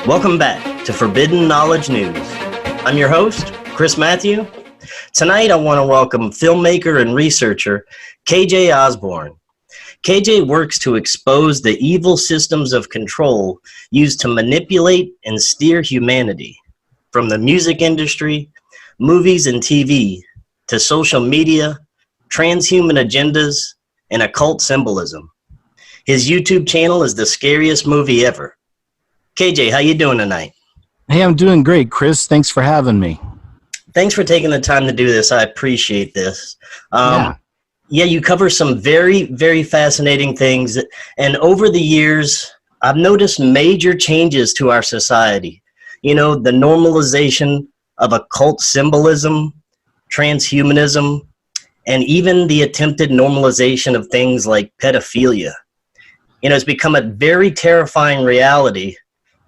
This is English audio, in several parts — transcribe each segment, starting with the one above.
Welcome back to Forbidden Knowledge News. I'm your host, Chris Matthew. Tonight I want to welcome filmmaker and researcher KJ Ozborne. KJ works to expose the evil systems of control used to manipulate and steer humanity, from the music industry, movies and TV, to social media, transhuman agendas, and occult symbolism. His YouTube channel is The Scariest Movie Ever. KJ, how you doing tonight? Hey, I'm doing great, Chris. Thanks for having me. Thanks for taking the time to do this. I appreciate this. Yeah, you cover some very, very fascinating things. And over the years, I've noticed major changes to our society. You know, the normalization of occult symbolism, transhumanism, and even the attempted normalization of things like pedophilia. You know, it's become a very terrifying reality.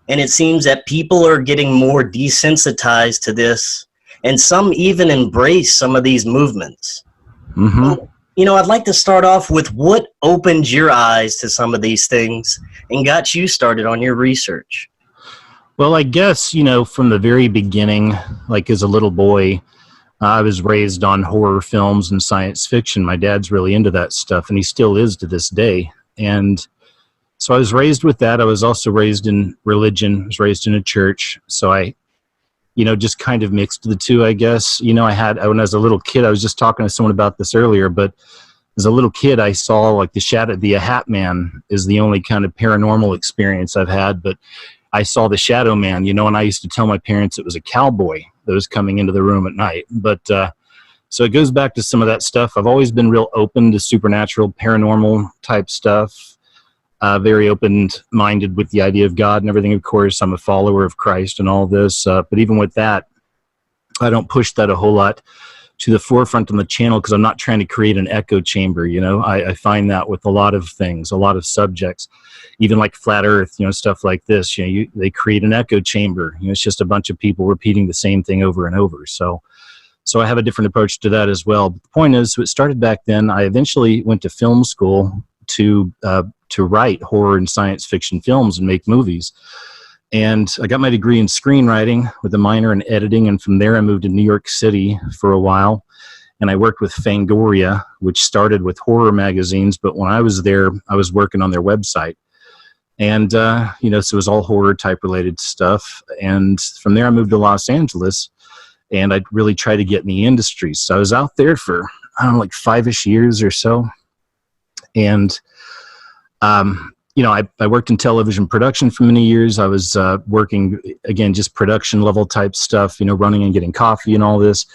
And it seems that people are getting more desensitized to this, and some even embrace some of these movements. Mm-hmm. You know, I'd like to start off with what opened your eyes to some of these things and got you started on your research. Well, I guess, you know, from the very beginning, like as a little boy, I was raised on horror films and science fiction. My dad's really into that stuff, and he still is to this day. And so I was raised with that. I was also raised in religion. I was raised in a church. So I, you know, just kind of mixed the two, I guess. You know, when I was a little kid, I was just talking to someone about this earlier, but as a little kid, I saw like the Hat Man is the only kind of paranormal experience I've had. But I saw the Shadow Man, you know, and I used to tell my parents it was a cowboy that was coming into the room at night. But so it goes back to some of that stuff. I've always been real open to supernatural, paranormal type stuff. Very open-minded with the idea of God and everything. Of course, I'm a follower of Christ and all this. But even with that, I don't push that a whole lot to the forefront on the channel because I'm not trying to create an echo chamber. You know, I find that with a lot of things, a lot of subjects, even like flat Earth, you know, stuff like this. You know, they create an echo chamber. You know, it's just a bunch of people repeating the same thing over and over. So I have a different approach to that as well. But the point is, it started back then. I eventually went to film school to write horror and science fiction films and make movies. And I got my degree in screenwriting with a minor in editing. And from there, I moved to New York City for a while. And I worked with Fangoria, which started with horror magazines. But when I was there, I was working on their website. And, you know, so it was all horror type related stuff. And from there, I moved to Los Angeles. And I really tried to get in the industry. So I was out there for, I don't know, like 5-ish years or so. And you know, I worked in television production for many years. I was working, again, just production level type stuff, you know, running and getting coffee and all this.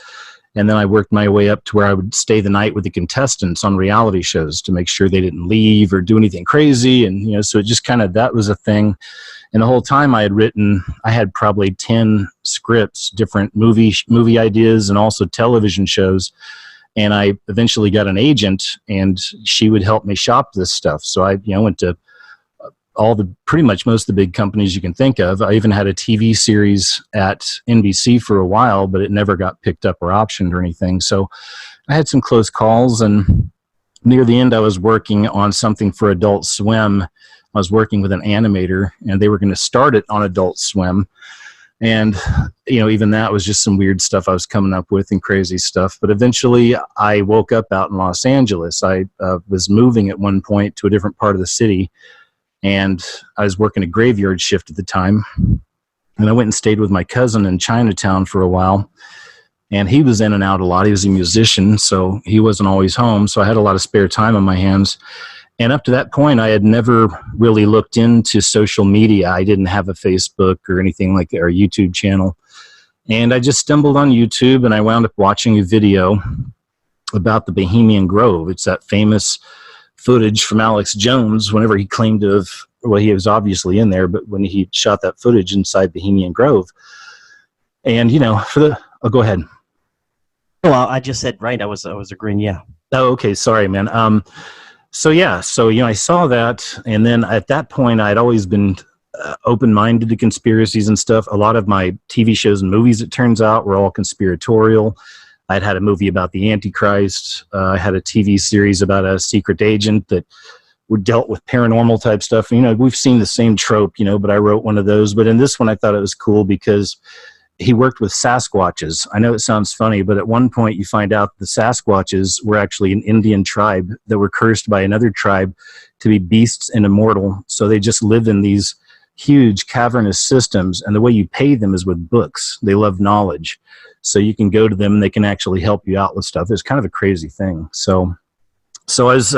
And then I worked my way up to where I would stay the night with the contestants on reality shows to make sure they didn't leave or do anything crazy. And, you know, so it just kind of, that was a thing. And the whole time I had probably 10 scripts, different movie ideas and also television shows. And I eventually got an agent, and she would help me shop this stuff. So I, you know, went to pretty much most of the big companies you can think of. I even had a TV series at NBC for a while, but it never got picked up or optioned or anything. So I had some close calls, and near the end, I was working on something for Adult Swim. I was working with an animator, and they were going to start it on Adult Swim. And, you know, even that was just some weird stuff I was coming up with and crazy stuff. But eventually I woke up out in Los Angeles. I was moving at one point to a different part of the city, and I was working a graveyard shift at the time. And I went and stayed with my cousin in Chinatown for a while. And he was in and out a lot. He was a musician, so he wasn't always home. So I had a lot of spare time on my hands. And up to that point, I had never really looked into social media. I didn't have a Facebook or anything like that, or a YouTube channel. And I just stumbled on YouTube, and I wound up watching a video about the Bohemian Grove. It's that famous footage from Alex Jones whenever he claimed to have, well, he was obviously in there, but when he shot that footage inside Bohemian Grove. And, you know, go ahead. Well, I just said, right, I was agreeing, yeah. Oh, okay, sorry, man. So, you know, I saw that, and then at that point, I'd always been open-minded to conspiracies and stuff. A lot of my TV shows and movies, it turns out, were all conspiratorial. I'd had a movie about the Antichrist. I had a TV series about a secret agent that dealt with paranormal type stuff. You know, we've seen the same trope, you know, but I wrote one of those. But in this one, I thought it was cool because he worked with Sasquatches. I know it sounds funny, but at one point you find out the Sasquatches were actually an Indian tribe that were cursed by another tribe to be beasts and immortal. So they just live in these huge cavernous systems, and the way you pay them is with books. They love knowledge. So you can go to them and they can actually help you out with stuff. It's kind of a crazy thing. So as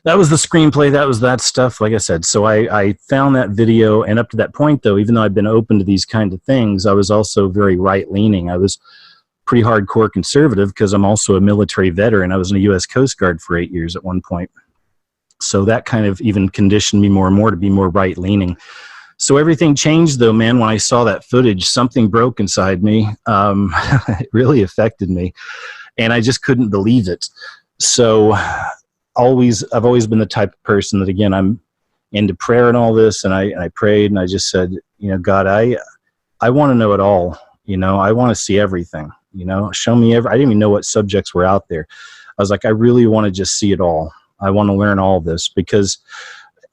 that was the screenplay. That was that stuff, like I said. So I found that video, and up to that point, though, even though I've been open to these kind of things, I was also very right-leaning. I was pretty hardcore conservative because I'm also a military veteran. I was in the U.S. Coast Guard for 8 years at one point. So that kind of even conditioned me more and more to be more right-leaning. So everything changed, though, man, when I saw that footage. Something broke inside me. It really affected me, and I just couldn't believe it. So I've always been the type of person that, again, I'm into prayer and all this, and I prayed, and I just said, you know, God, I want to know it all. You know, I want to see everything. You know, show me I didn't even know what subjects were out there. I was like, I really want to just see it all. I want to learn all this, because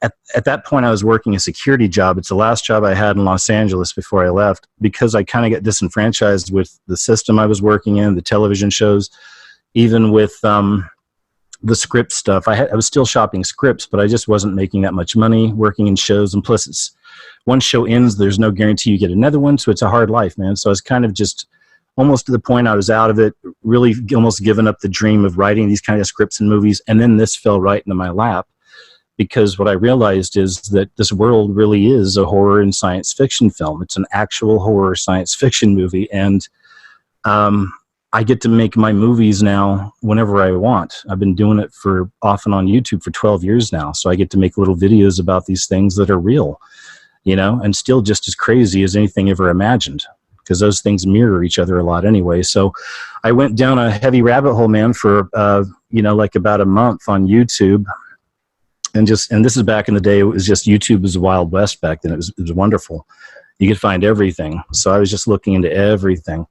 at that point I was working a security job. It's the last job I had in Los Angeles before I left, because I kind of got disenfranchised with the system I was working in, the television shows, even with the script stuff. I was still shopping scripts, but I just wasn't making that much money working in shows. And plus, it's one show ends, there's no guarantee you get another one. So it's a hard life, man. So I was kind of just almost to the point I was out of it, really almost given up the dream of writing these kind of scripts and movies. And then this fell right into my lap, because what I realized is that this world really is a horror and science fiction film. It's an actual horror science fiction movie. And I get to make my movies now whenever I want. I've been doing it off and on YouTube for 12 years now. So I get to make little videos about these things that are real, you know, and still just as crazy as anything ever imagined, because those things mirror each other a lot anyway. So I went down a heavy rabbit hole, man, for, you know, like about a month on YouTube. And this is back in the day. It was just, YouTube was the Wild West back then. It was wonderful. You could find everything. So I was just looking into everything.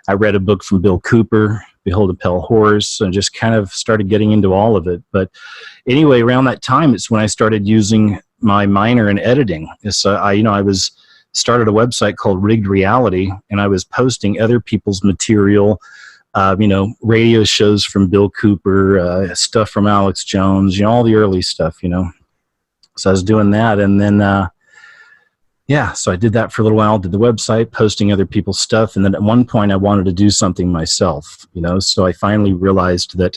I read a book from Bill Cooper, Behold a Pale Horse, and just kind of started getting into all of it. But anyway, around that time, it's when I started using my Miner in editing. So I started a website called Rigged Reality, and I was posting other people's material, you know, radio shows from Bill Cooper, stuff from Alex Jones, you know, all the early stuff, you know. So I was doing that, and then yeah, so I did that for a little while, did the website, posting other people's stuff. And then at one point I wanted to do something myself, you know, so I finally realized that,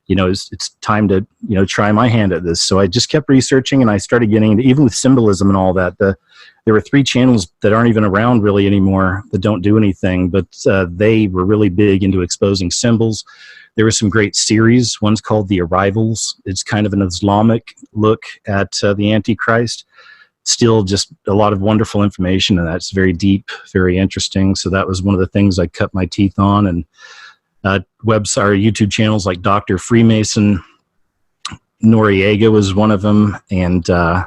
you know, it's time to, you know, try my hand at this. So I just kept researching, and I started getting into, even with symbolism and all that, there were 3 channels that aren't even around really anymore that don't do anything, but they were really big into exposing symbols. There were some great series. One's called The Arrivals. It's kind of an Islamic look at the Antichrist. Still just a lot of wonderful information, and that's very deep, very interesting. So that was one of the things I cut my teeth on. And website or YouTube channels like Dr. Freemason Noriega was one of them, and Farhan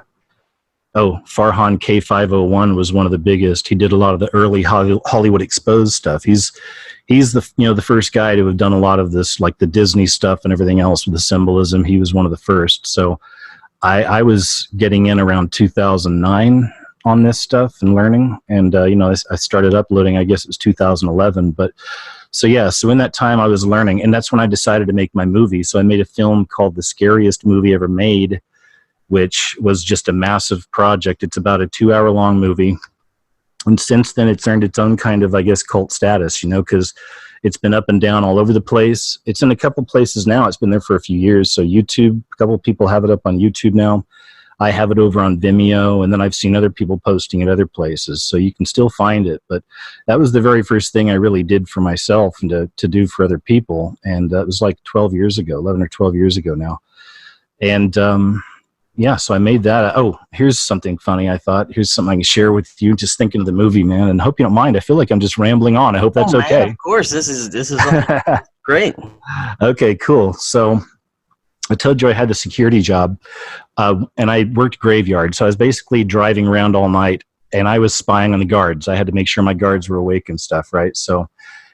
K501 was one of the biggest. He did a lot of the early Hollywood Exposed stuff. He's the, you know, the first guy to have done a lot of this, like the Disney stuff and everything else with the symbolism. He was one of the first. So I was getting in around 2009 on this stuff and learning. And, you know, I started uploading, I guess it was 2011. But so, yeah, so in that time I was learning. And that's when I decided to make my movie. So I made a film called The Scariest Movie Ever Made, which was just a massive project. It's about a 2-hour-long movie. And since then, it's earned its own kind of, I guess, cult status, you know, because it's been up and down all over the place. It's in a couple places now. It's been there for a few years. So YouTube, a couple of people have it up on YouTube now. I have it over on Vimeo, and then I've seen other people posting it other places. So you can still find it. But that was the very first thing I really did for myself and to do for other people. And it was like 11 or 12 years ago now. And yeah, so I made that. Oh, here's something funny. I thought, here's something I can share with you. Just thinking of the movie, man, and hope you don't mind. I feel like I'm just rambling on. I hope that's okay. Man, of course, this is great. Okay, cool. So I told you I had the security job, and I worked graveyard. So I was basically driving around all night, and I was spying on the guards. I had to make sure my guards were awake and stuff, right? So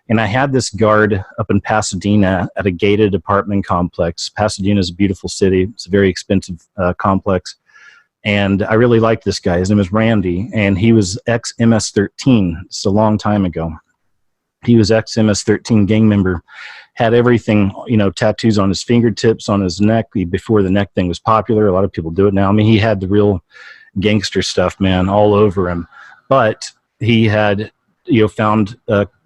And I had this guard up in Pasadena at a gated apartment complex. Pasadena is a beautiful city. It's a very expensive complex. And I really liked this guy. His name is Randy, and he was ex-MS-13. It's a long time ago. He was ex-MS-13 gang member, had everything, you know, tattoos on his fingertips, on his neck, before the neck thing was popular. A lot of people do it now. I mean, he had the real gangster stuff, man, all over him. But he had, you know, found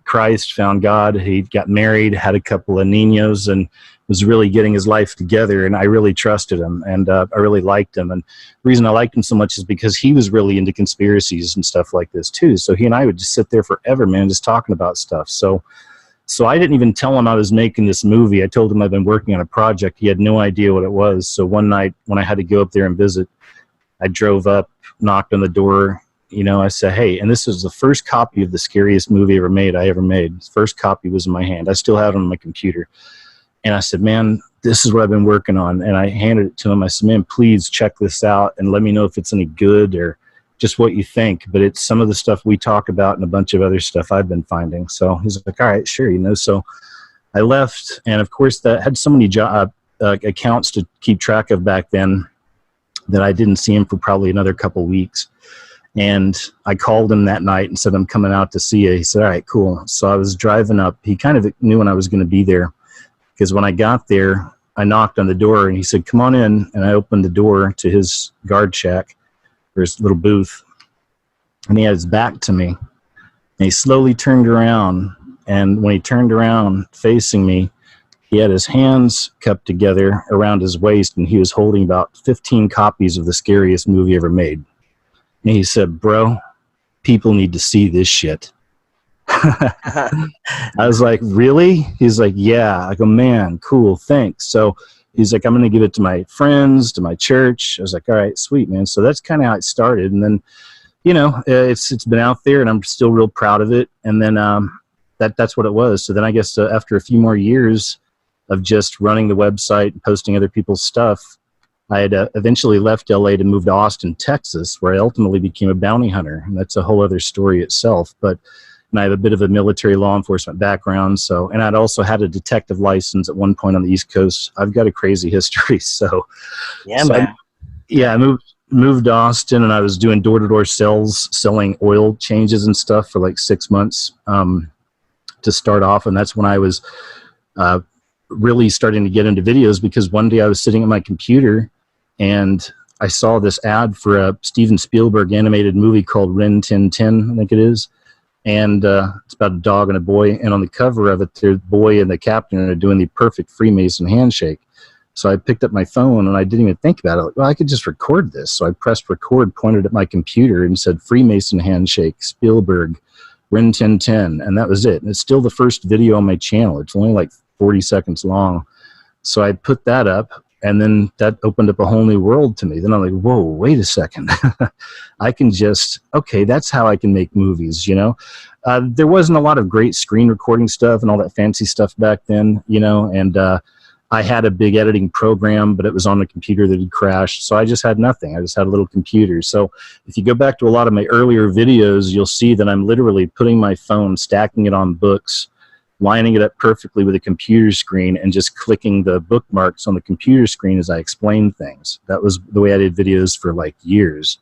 Christ, found God. He got married, had a couple of niños, and was really getting his life together. And I really trusted him, and I really liked him. And the reason I liked him so much is because he was really into conspiracies and stuff like this too. So he and I would just sit there forever, man, just talking about stuff. So I didn't even tell him I was making this movie. I told him I've been working on a project. He had no idea what it was. So one night when I had to go up there and visit, I drove up, knocked on the door. You know, I said, hey, and this is the first copy of the scariest movie I ever made. The first copy was in my hand. I still have it on my computer. And I said, man, this is what I've been working on. And I handed it to him. I said, man, please check this out and let me know if it's any good or just what you think. But it's some of the stuff we talk about and a bunch of other stuff I've been finding. So he's like, all right, sure. You know, so I left. And of course, that had so many accounts to keep track of back then that I didn't see him for probably another couple weeks. And I called him that night and said, I'm coming out to see you. He said, all right, cool. So I was driving up. He kind of knew when I was going to be there, because when I got there, I knocked on the door and he said, come on in. And I opened the door to his guard shack, or his little booth. And he had his back to me. And he slowly turned around. And when he turned around facing me, he had his hands cupped together around his waist, and he was holding about 15 copies of the scariest movie ever made. And he said, bro, people need to see this shit. I was like, really? He's like, yeah. I go, man, cool, thanks. So he's like, I'm going to give it to my friends, to my church. I was like, all right, sweet, man. So that's kind of how it started. And then, you know, it's been out there, and I'm still real proud of it. And then that's what it was. So then I guess after a few more years of just running the website and posting other people's stuff, I had eventually left LA to move to Austin, Texas, where I ultimately became a bounty hunter. And that's a whole other story itself. But and I have a bit of a military law enforcement background. So, and I'd also had a detective license at one point on the East Coast. I've got a crazy history. So, yeah, man. I moved to Austin, and I was doing door-to-door sales, selling oil changes and stuff for like 6 months to start off. And that's when I was really starting to get into videos, because one day I was sitting at my computer and I saw this ad for a Steven Spielberg animated movie called Rin Tin Tin, I think it is. And it's about a dog and a boy. And on the cover of it, the boy and the captain are doing the perfect Freemason handshake. So I picked up my phone, and I didn't even think about it. Like, well, I could just record this. So I pressed record, pointed at my computer, and said Freemason handshake, Spielberg, Rin Tin Tin. And that was it. And it's still the first video on my channel. It's only like 40 seconds long. So I put that up, and then that opened up a whole new world to me. Then I'm like, whoa, wait a second. I can just, okay, that's how I can make movies, you know? There wasn't a lot of great screen recording stuff and all that fancy stuff back then, you know, and I had a big editing program, but it was on a computer that had crashed. So I just had nothing. I just had a little computer. So if you go back to a lot of my earlier videos, you'll see that I'm literally putting my phone, stacking it on books, lining it up perfectly with a computer screen, and just clicking the bookmarks on the computer screen as I explained things. That was the way I did videos for like years.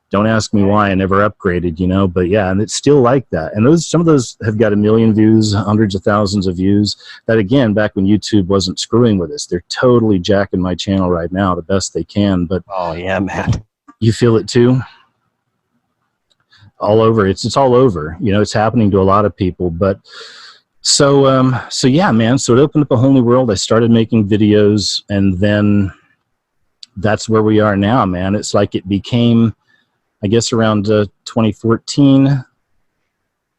Don't ask me why. I never upgraded, you know, but yeah, and it's still like that. And some of those have got 1 million views, hundreds of thousands of views. That, again, back when YouTube wasn't screwing with us. They're totally jacking my channel right now the best they can. But oh yeah, man, you feel it too? All over. It's all over. You know, it's happening to a lot of people. But so yeah, man. So it opened up a whole new world. I started making videos, and then that's where we are now, man. It's like it became, I guess, around 2014,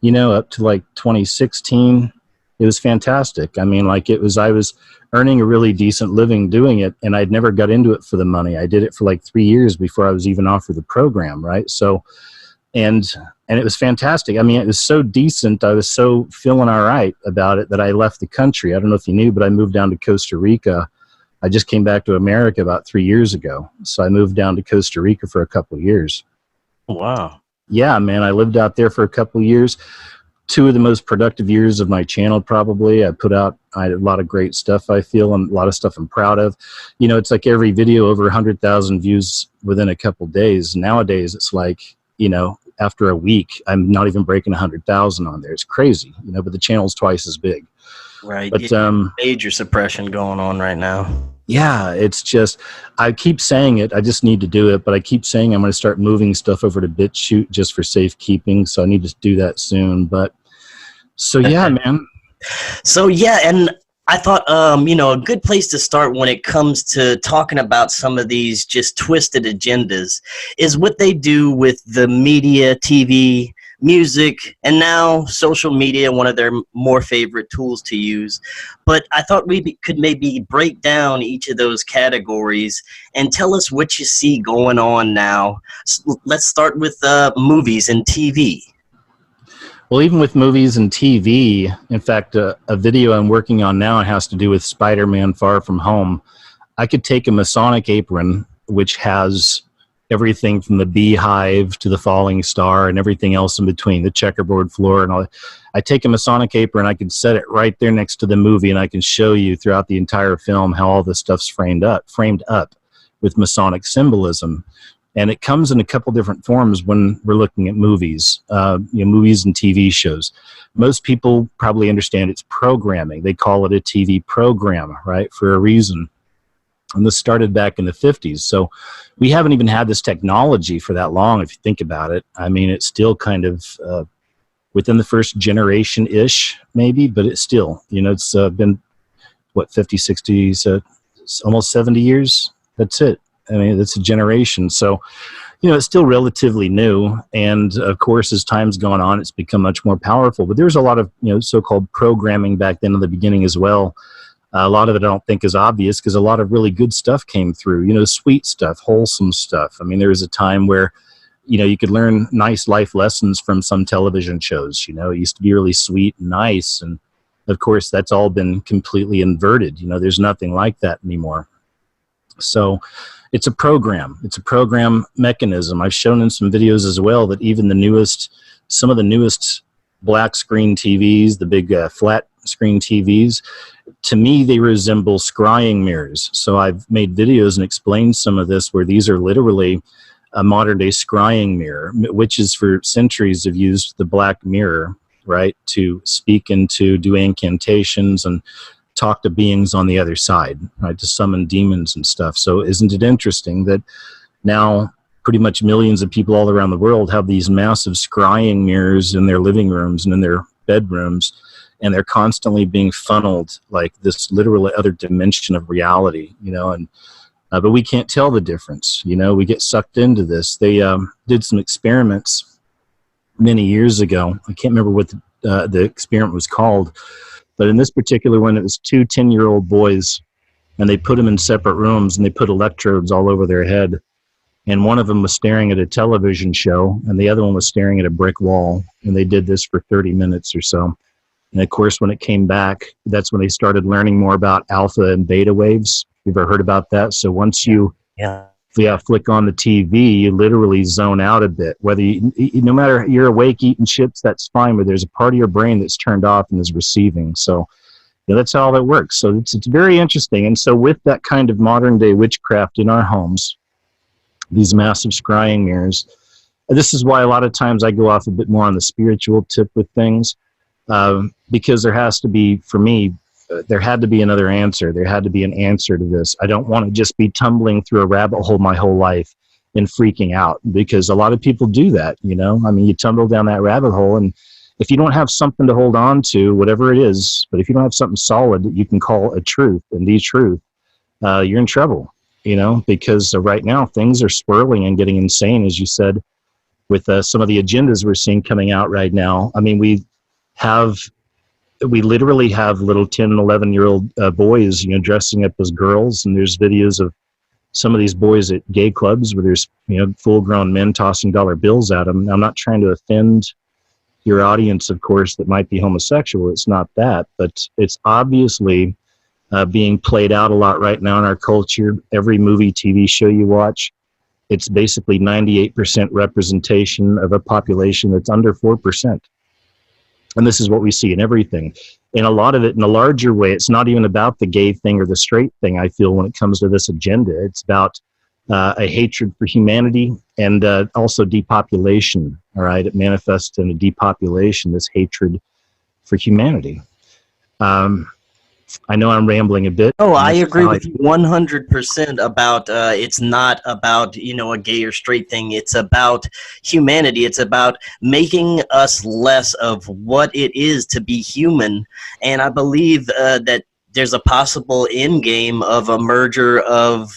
you know, up to like 2016. It was fantastic. I mean, like I was earning a really decent living doing it, and I'd never got into it for the money. I did it for like 3 years before I was even offered the program, right? So, and it was fantastic. I mean, it was so decent. I was so feeling all right about it that I left the country. I don't know if you knew, but I moved down to Costa Rica. I just came back to America about 3 years ago. So I moved down to Costa Rica for a couple of years. Wow. Yeah, man. I lived out there for a couple of years. two of the most productive years of my channel, probably. I had a lot of great stuff, I feel, and a lot of stuff I'm proud of. It's like every video over 100,000 views within a couple days. Nowadays, it's like, after a week, I'm not even breaking 100,000 on there. It's crazy, but the channel's twice as big. Right. But major suppression going on right now. Yeah, it's just, I keep saying it. I just need to do it, but I keep saying I'm going to start moving stuff over to BitChute just for safekeeping. So I need to do that soon. But so yeah, man. So yeah, and I thought, a good place to start when it comes to talking about some of these just twisted agendas is what they do with the media, TV, music, and now social media, one of their more favorite tools to use. But I thought we could maybe break down each of those categories and tell us what you see going on now. So let's start with movies and TV. Well, even with movies and TV, in fact, a video I'm working on now has to do with Spider-Man Far From Home. I could take a Masonic apron, which has everything from the beehive to the falling star and everything else in between, the checkerboard floor and all that. I take a Masonic apron, I can set it right there next to the movie, and I can show you throughout the entire film how all this stuff's framed up with Masonic symbolism. And it comes in a couple different forms when we're looking at movies, movies and TV shows. Most people probably understand it's programming. They call it a TV program, right, for a reason. And this started back in the 50s. So we haven't even had this technology for that long, if you think about it. I mean, it's still kind of within the first generation-ish, maybe, but it's still, it's been, 50, 60, almost 70 years? That's it. I mean, that's a generation. So, it's still relatively new. And, of course, as time's gone on, it's become much more powerful. But there's a lot of, so-called programming back then in the beginning as well. A lot of it I don't think is obvious because a lot of really good stuff came through, sweet stuff, wholesome stuff. I mean, there was a time where, you could learn nice life lessons from some television shows. It used to be really sweet and nice. And, of course, that's all been completely inverted. There's nothing like that anymore. So it's a program. It's a program mechanism. I've shown in some videos as well that even some of the newest black screen TVs, the big flat screen TVs, to me, they resemble scrying mirrors. So I've made videos and explained some of this where these are literally a modern day scrying mirror. Witches for centuries have used the black mirror, right, to speak into, do incantations and talk to beings on the other side, right, to summon demons and stuff. So isn't it interesting that now pretty much millions of people all around the world have these massive scrying mirrors in their living rooms and in their bedrooms, and they're constantly being funneled like this literal other dimension of reality, and but we can't tell the difference. We get sucked into this. They did some experiments many years ago. I can't remember what the experiment was called, but in this particular one, it was two 10-year-old boys, and they put them in separate rooms, and they put electrodes all over their head. And one of them was staring at a television show, and the other one was staring at a brick wall. And they did this for 30 minutes or so. And of course, when it came back, that's when they started learning more about alpha and beta waves. You've ever heard about that? So once you flick on the TV, you literally zone out a bit. Whether no matter you're awake eating chips, that's fine, but there's a part of your brain that's turned off and is receiving. So that's how that works. So it's very interesting. And so with that kind of modern day witchcraft in our homes, these massive scrying mirrors, this is why a lot of times I go off a bit more on the spiritual tip with things. Because there has to be, for me, there had to be another answer. There had to be an answer to this. I don't want to just be tumbling through a rabbit hole my whole life and freaking out, because a lot of people do that, I mean, you tumble down that rabbit hole, and if you don't have something to hold on to, whatever it is, but if you don't have something solid that you can call a truth and the truth, you're in trouble, because right now things are swirling and getting insane, as you said, with some of the agendas we're seeing coming out right now. I mean, we literally have little 10 and 11-year-old boys, dressing up as girls. And there's videos of some of these boys at gay clubs where there's, full-grown men tossing dollar bills at them. I'm not trying to offend your audience, of course, that might be homosexual. It's not that. But it's obviously being played out a lot right now in our culture. Every movie, TV show you watch, it's basically 98% representation of a population that's under 4%. And this is what we see in everything. And a lot of it, in a larger way, it's not even about the gay thing or the straight thing, I feel, when it comes to this agenda. It's about a hatred for humanity and also depopulation, all right? It manifests in a depopulation, this hatred for humanity. I know I'm rambling a bit. Oh, I agree with you 100% about it's not about, a gay or straight thing. It's about humanity. It's about making us less of what it is to be human. And I believe that there's a possible end game of a merger of,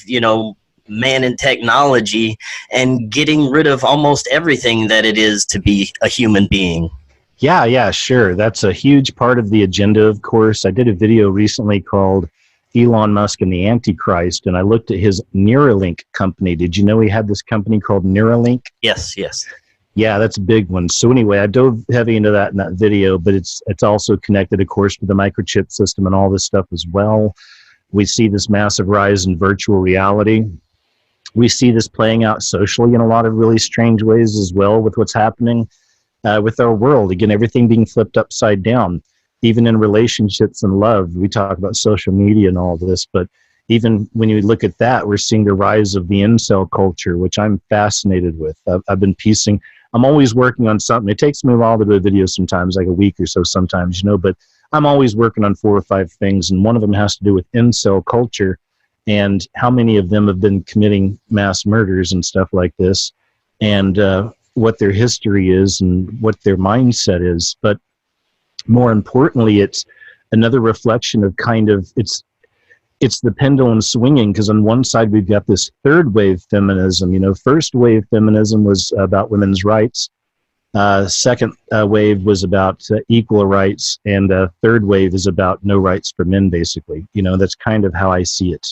man and technology and getting rid of almost everything that it is to be a human being. Yeah, sure. That's a huge part of the agenda, of course. I did a video recently called Elon Musk and the Antichrist, and I looked at his Neuralink company. Did you know he had this company called Neuralink? Yes. Yeah, that's a big one. So anyway, I dove heavy into that in that video, but it's also connected, of course, to the microchip system and all this stuff as well. We see this massive rise in virtual reality. We see this playing out socially in a lot of really strange ways as well with what's happening with our world. Again, everything being flipped upside down, even in relationships and love. We talk about social media and all this, but even when you look at that, we're seeing the rise of the incel culture, which I'm fascinated with. I've been piecing. I'm always working on something. It takes me a while to do a video sometimes, like a week or so sometimes, but I'm always working on 4 or 5 things, and one of them has to do with incel culture and how many of them have been committing mass murders and stuff like this, and what their history is and what their mindset is. But more importantly, it's another reflection of it's the pendulum swinging, because on one side we've got this third wave feminism. First wave feminism was about women's rights. Second wave was about equal rights, and third wave is about no rights for men, basically. That's kind of how I see it.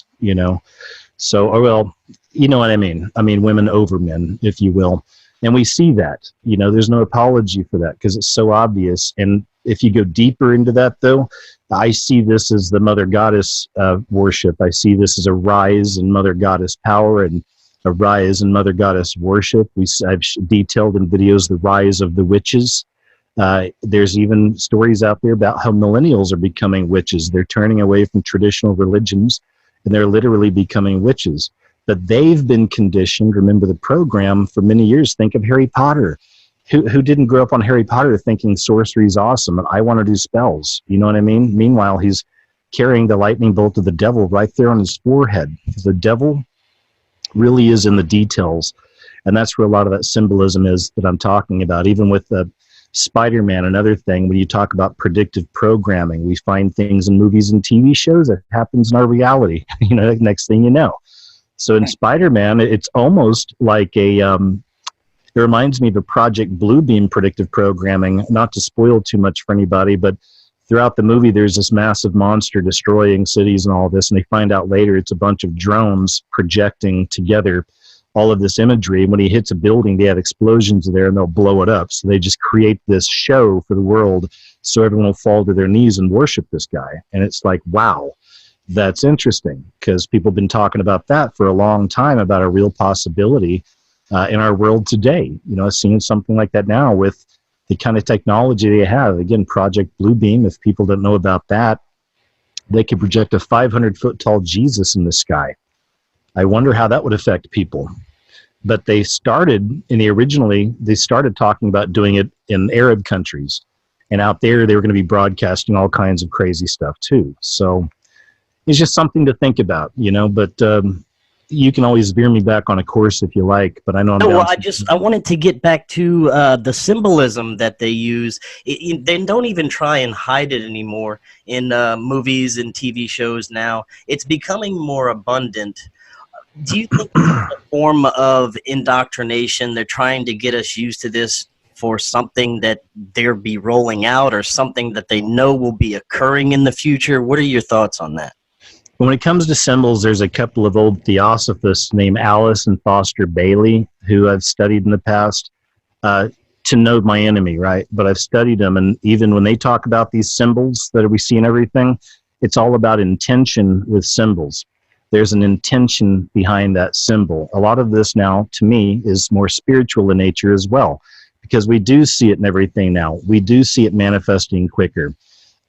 So, or well, you know what I mean. I mean, women over men, if you will. And we see that, there's no apology for that because it's so obvious. And if you go deeper into that, though, I see this as the mother goddess worship. I see this as a rise in mother goddess power and a rise in mother goddess worship. I've detailed in videos the rise of the witches. There's even stories out there about how millennials are becoming witches. They're turning away from traditional religions and they're literally becoming witches. But they've been conditioned, remember the program, for many years. Think of Harry Potter. Who didn't grow up on Harry Potter thinking sorcery is awesome and I want to do spells? You know what I mean? Meanwhile, he's carrying the lightning bolt of the devil right there on his forehead. Because the devil really is in the details. And that's where a lot of that symbolism is that I'm talking about. Even with Spider-Man, another thing, when you talk about predictive programming, we find things in movies and TV shows that happens in our reality, next thing you know. So in Spider-Man, it's almost like it reminds me of a Project Bluebeam predictive programming, not to spoil too much for anybody, but throughout the movie, there's this massive monster destroying cities and all this, and they find out later it's a bunch of drones projecting together all of this imagery. And when he hits a building, they have explosions there and they'll blow it up. So they just create this show for the world so everyone will fall to their knees and worship this guy. And it's like, wow. That's interesting because people have been talking about that for a long time, about a real possibility in our world today. Seeing something like that now with the kind of technology they have. Again, Project Bluebeam, if people don't know about that, they could project a 500-foot tall Jesus in the sky. I wonder how that would affect people. But they started talking about doing it in Arab countries. And out there, they were going to be broadcasting all kinds of crazy stuff too. So it's just something to think about, but you can always veer me back on a course if you like, but I know I wanted to get back to the symbolism that they use. They don't even try and hide it anymore in movies and TV shows now. It's becoming more abundant. Do you think it's a form of indoctrination? They're trying to get us used to this for something that they'll be rolling out or something that they know will be occurring in the future? What are your thoughts on that? When it comes to symbols, there's a couple of old theosophists named Alice and Foster Bailey who I've studied in the past to know my enemy, right? But I've studied them, and even when they talk about these symbols that we see in everything, it's all about intention with symbols. There's an intention behind that symbol. A lot of this now, to me, is more spiritual in nature as well. because we do see it in everything now. We do see it manifesting quicker.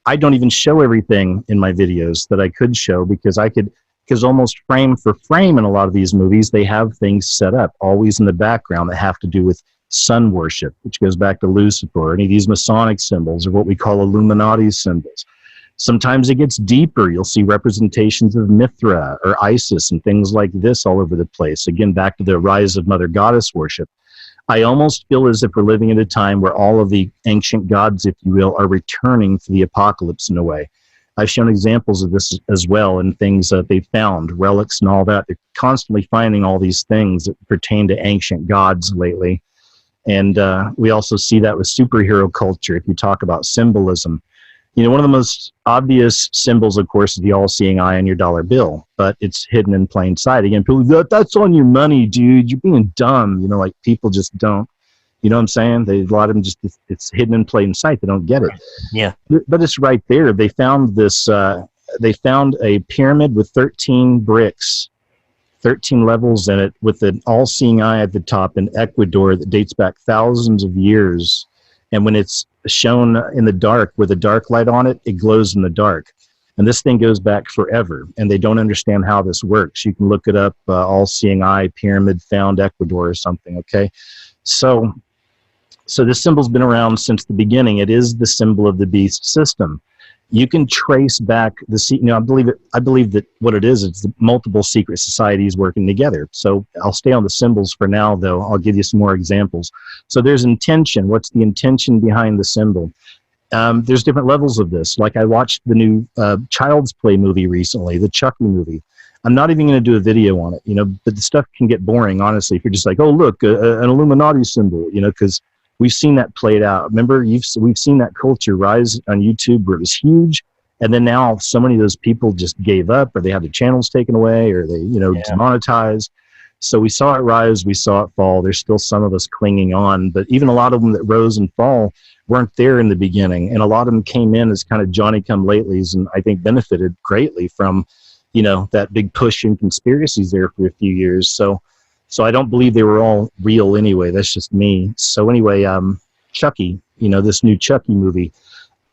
I don't even show everything in my videos that I could show because almost frame for frame in a lot of these movies, they have things set up always in the background that have to do with sun worship, which goes back to Lucifer, or any of these Masonic symbols, or what we call Illuminati symbols. Sometimes it gets deeper. You'll see representations of Mithra or Isis and things like this all over the place. Again, back to the rise of Mother Goddess worship. I almost feel as if we're living at a time where all of the ancient gods, if you will, are returning for the apocalypse in a way. I've shown examples of this as well in things that they found, relics and all that. They're constantly finding all these things that pertain to ancient gods lately. And we also see that with superhero culture, if you talk about symbolism. You know, one of the most obvious symbols, of course, is the all-seeing eye on your dollar bill, but it's hidden in plain sight. Again, people go, that's on your money, dude. You're being dumb. You know, like people just don't, you know what I'm saying? A lot of them just, it's hidden in plain sight. They don't get it. Yeah. But it's right there. They found this, they found a pyramid with 13 bricks, 13 levels in it with an all-seeing eye at the top in Ecuador that dates back thousands of years. And when it's shown in the dark with a dark light on it, it glows in the dark. And this thing goes back forever, and they don't understand how this works. You can look it up, all-seeing eye, pyramid found Ecuador or something, okay? So this symbol's been around since the beginning. It is the symbol of the beast system. You can trace back I believe that what it is, it's the multiple secret societies working together. So I'll stay on the symbols for now, though. I'll give you some more examples. So there's intention. What's the intention behind the symbol? There's different levels of this. Like I watched the new Child's Play movie recently, the Chucky movie. I'm not even going to do a video on it, you know, but the stuff can get boring, honestly, if you're just like, oh, look, an Illuminati symbol, you know, because we've seen that played out. Remember, we've seen that culture rise on YouTube where it was huge, and then now so many of those people just gave up, or they had their channels taken away, or they, demonetized. So we saw it rise, we saw it fall. There's still some of us clinging on, but even a lot of them that rose and fall weren't there in the beginning, and a lot of them came in as kind of Johnny-come-latelys, and I think benefited greatly from, you know, that big push in conspiracies there for a few years. So I don't believe they were all real anyway. That's just me. So anyway, Chucky, you know, this new Chucky movie.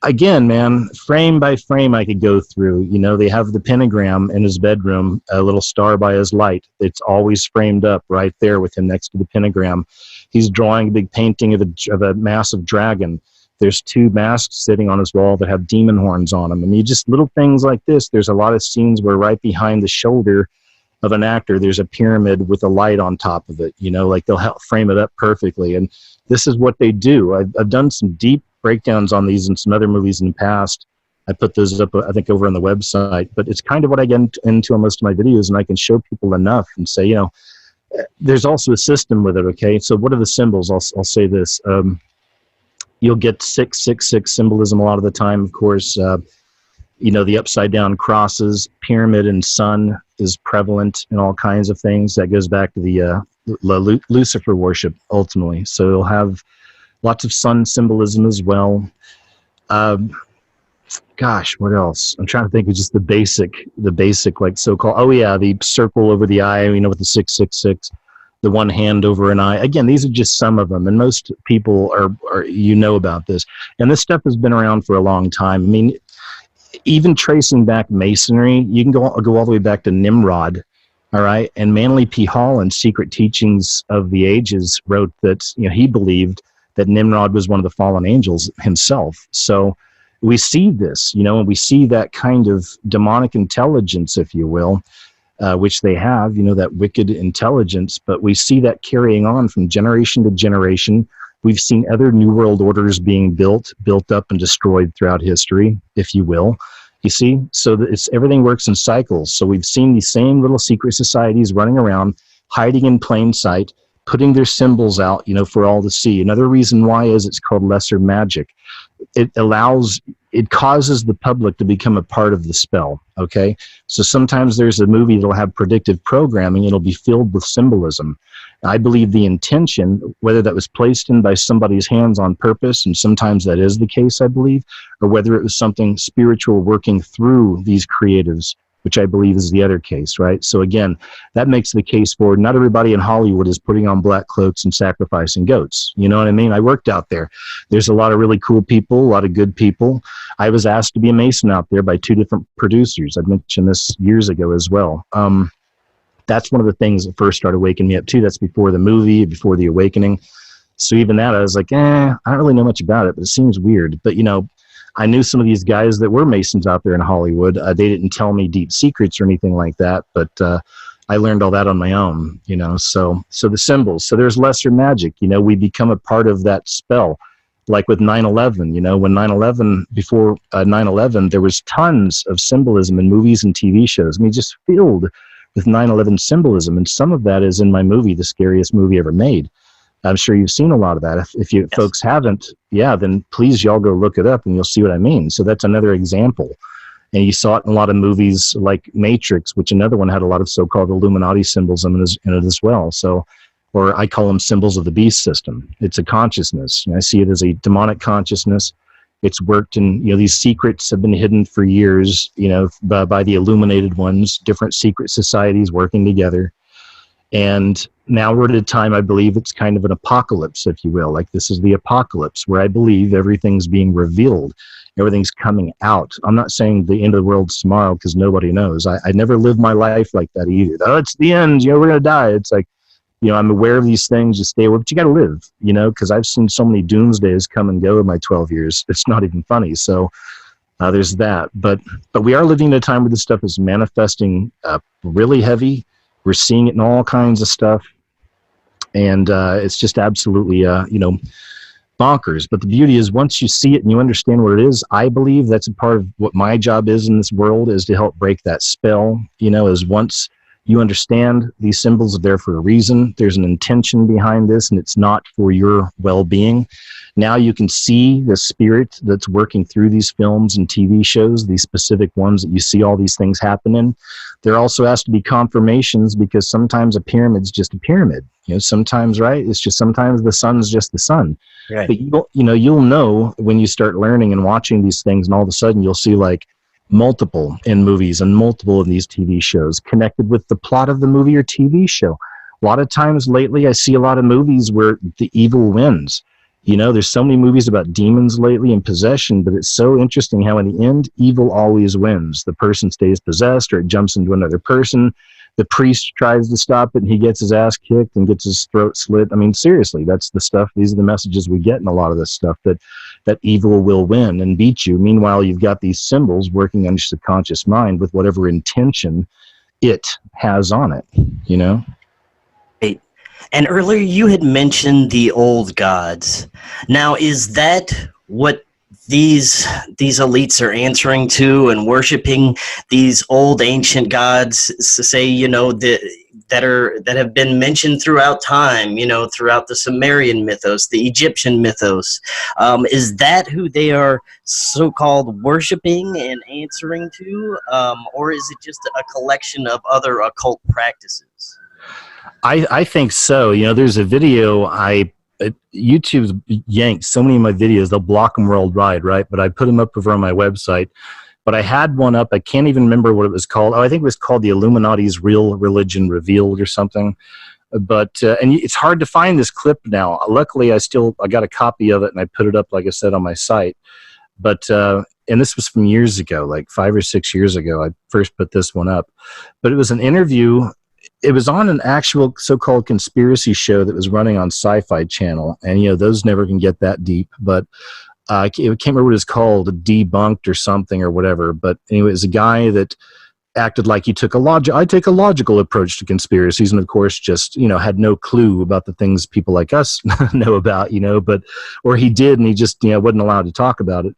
Again, man, frame by frame I could go through. You know, they have the pentagram in his bedroom, a little star by his light. It's always framed up right there with him next to the pentagram. He's drawing a big painting of a massive dragon. There's 2 masks sitting on his wall that have demon horns on them. I mean, just little things like this. There's a lot of scenes where right behind the shoulder of an actor, there's a pyramid with a light on top of it, you know, like they'll help frame it up perfectly. And this is what they do. I've done some deep breakdowns on these in some other movies in the past. I put those up, I think, over on the website, but it's kind of what I get into on most of my videos, and I can show people enough and say, you know, there's also a system with it, okay? So what are the symbols? I'll say this. You'll get 666 symbolism a lot of the time, of course. You know, the upside down crosses, pyramid and sun is prevalent in all kinds of things. That goes back to the Lucifer worship, ultimately. So you'll have lots of sun symbolism as well. Gosh, what else? I'm trying to think of just the basic like so-called, oh yeah, the circle over the eye, you know, with the 666, the one hand over an eye. Again, these are just some of them, and most people are you know about this. And this stuff has been around for a long time. I mean, even tracing back Masonry, you can go all the way back to Nimrod, all right? And Manly P. Hall in Secret Teachings of the Ages wrote that, you know, he believed that Nimrod was one of the fallen angels himself. So we see this, you know, and we see that kind of demonic intelligence, if you will, which they have, you know, that wicked intelligence, but we see that carrying on from generation to generation. We've seen other New World orders being built up and destroyed throughout history, if you will. You see? So everything works in cycles. So we've seen these same little secret societies running around, hiding in plain sight, putting their symbols out, you know, for all to see. Another reason why is it's called lesser magic. It causes the public to become a part of the spell, okay? So sometimes there's a movie that'll have predictive programming, it'll be filled with symbolism. I believe the intention, whether that was placed in by somebody's hands on purpose, and sometimes that is the case, I believe, or whether it was something spiritual working through these creatives which I believe is the other case, right? So again, that makes the case for not everybody in Hollywood is putting on black cloaks and sacrificing goats. You know what I mean? I worked out there. There's a lot of really cool people, a lot of good people. I was asked to be a Mason out there by 2 different producers. I've mentioned this years ago as well. That's one of the things that first started waking me up too. That's before the movie, before the awakening. So even that, I was like, I don't really know much about it, but it seems weird. But, you know, I knew some of these guys that were Masons out there in Hollywood. They didn't tell me deep secrets or anything like that, but I learned all that on my own, you know. So the symbols. So there's lesser magic, you know, we become a part of that spell. Like with 9/11, you know, when 9/11, before 9/11, there was tons of symbolism in movies and TV shows. I mean, just filled with 9/11 symbolism, and some of that is in my movie, The Scariest Movie Ever Made. I'm sure you've seen a lot of that. If you folks haven't, then please y'all go look it up and you'll see what I mean. So that's another example. And you saw it in a lot of movies like Matrix, which another one had a lot of so-called Illuminati symbolism in it as well. So, or I call them symbols of the beast system. It's a consciousness. And I see it as a demonic consciousness. It's worked in, you know, these secrets have been hidden for years, you know, by the illuminated ones, different secret societies working together. And now we're at a time, I believe it's kind of an apocalypse, if you will. Like this is the apocalypse where I believe everything's being revealed. Everything's coming out. I'm not saying the end of the world's tomorrow because nobody knows. I never lived my life like that either. Oh, it's the end. You know, we're going to die. It's like, you know, I'm aware of these things. You stay aware, but you got to live, you know, because I've seen so many doomsdays come and go in my 12 years. It's not even funny. So there's that. But we are living in a time where this stuff is manifesting really heavy. We're seeing it in all kinds of stuff. And it's just absolutely, you know, bonkers. But the beauty is once you see it and you understand what it is, I believe that's a part of what my job is in this world, is to help break that spell, you know, is once you understand these symbols are there for a reason, there's an intention behind this, and it's not for your well-being. Now you can see the spirit that's working through these films and TV shows, these specific ones that you see all these things happen in. There also has to be confirmations, because sometimes a pyramid's just a pyramid. You know, sometimes, right? It's just sometimes the sun's just the sun. Right. But you'll know when you start learning and watching these things, and all of a sudden you'll see like multiple in movies and multiple in these TV shows connected with the plot of the movie or TV show. A lot of times lately, I see a lot of movies where the evil wins. You know, there's so many movies about demons lately and possession, but it's so interesting how in the end, evil always wins. The person stays possessed or it jumps into another person. The priest tries to stop it and he gets his ass kicked and gets his throat slit. I mean, seriously, that's the stuff. These are the messages we get in a lot of this stuff, that evil will win and beat you. Meanwhile, you've got these symbols working on your subconscious mind with whatever intention it has on it, you know? Right. And earlier you had mentioned the old gods. Now, is that what these elites are answering to and worshiping, these old ancient gods, say, you know, that have been mentioned throughout time, you know, throughout the Sumerian mythos, the Egyptian mythos? Is that who they are so-called worshiping and answering to, or is it just a collection of other occult practices? I think so. You know, there's a video YouTube's yanked so many of my videos, they'll block them worldwide, right? But I put them up over on my website. But I had one up, I can't even remember what it was called. Oh, I think it was called The Illuminati's Real Religion Revealed or something. But and it's hard to find this clip now. Luckily, I got a copy of it and I put it up, like I said, on my site. But and this was from years ago, like 5 or 6 years ago, I first put this one up. But it was an interview. It was on an actual so-called conspiracy show that was running on Sci-Fi Channel, and you know those never can get that deep. But I can't remember what it's called, Debunked or something or whatever. But anyway, it was a guy that acted like he took I take a logical approach to conspiracies, and of course, just had no clue about the things people like us know about, or he did, and he just wasn't allowed to talk about it.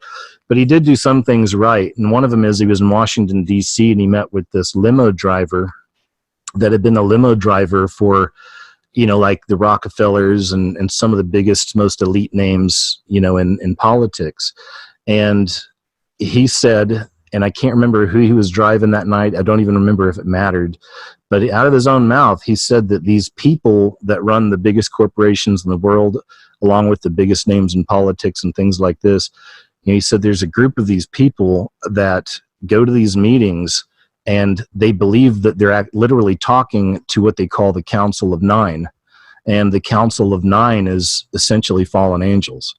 But he did do some things right, and one of them is he was in Washington D.C. and he met with this limo driver that had been a limo driver for, like the Rockefellers and some of the biggest, most elite names, in politics. And he said, and I can't remember who he was driving that night. I don't even remember if it mattered. But out of his own mouth, he said that these people that run the biggest corporations in the world, along with the biggest names in politics and things like this, he said there's a group of these people that go to these meetings and they believe that they're literally talking to what they call the Council of Nine. And the Council of Nine is essentially fallen angels.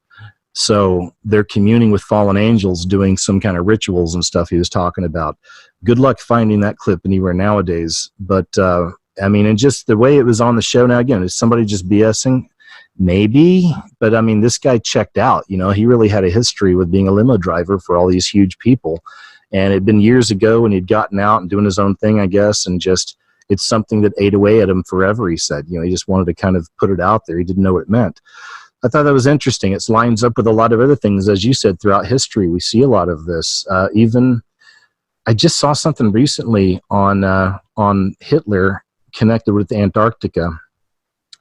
So they're communing with fallen angels, doing some kind of rituals and stuff he was talking about. Good luck finding that clip anywhere nowadays. But, I mean, and just the way it was on the show now, again, is somebody just BSing? Maybe. But, I mean, this guy checked out. You know, he really had a history with being a limo driver for all these huge people. And it had been years ago, and he'd gotten out and doing his own thing, I guess, and just it's something that ate away at him forever, he said. You know, he just wanted to kind of put it out there. He didn't know what it meant. I thought that was interesting. It lines up with a lot of other things, as you said, throughout history. We see a lot of this. Even I just saw something recently on Hitler connected with Antarctica.